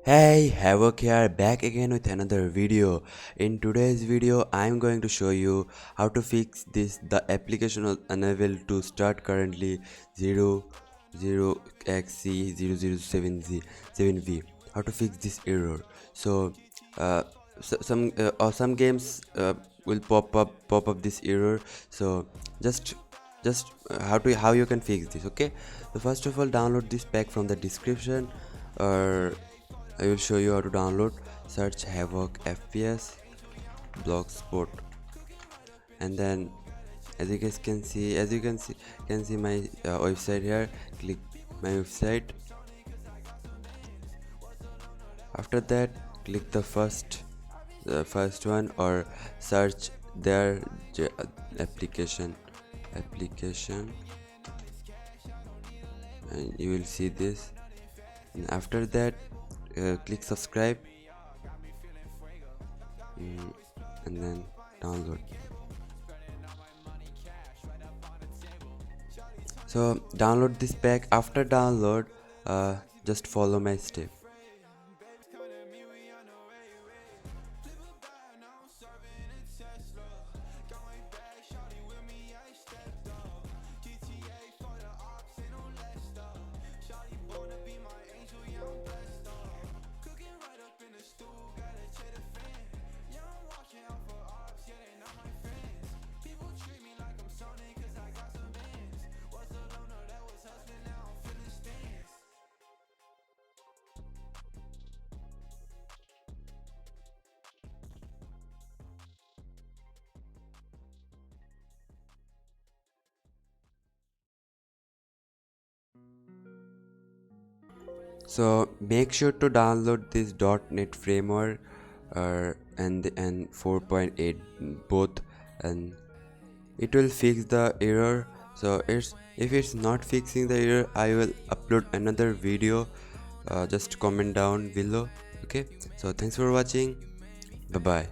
Hey, Havoc here, back again with another video. In today's video, I'm going to show you how to fix this. The application was unable to start currently 0xc0007b. How to fix this error? So, some games will pop up this error. So just how you can fix this. Okay. So first of all, download this pack from the description, or I will show you how to download. Search Havocfps blogspot, and then as you can see my website here. Click my website. After that, click the first one, or search their application, and you will see this. And after that, click subscribe, and then download. So download this pack. After download, just follow my step. So make sure to download this .NET framework, and 4.8 both, and it will fix the error. So if it's not fixing the error, I will upload another video. Just comment down below. Okay, so thanks for watching. Bye bye.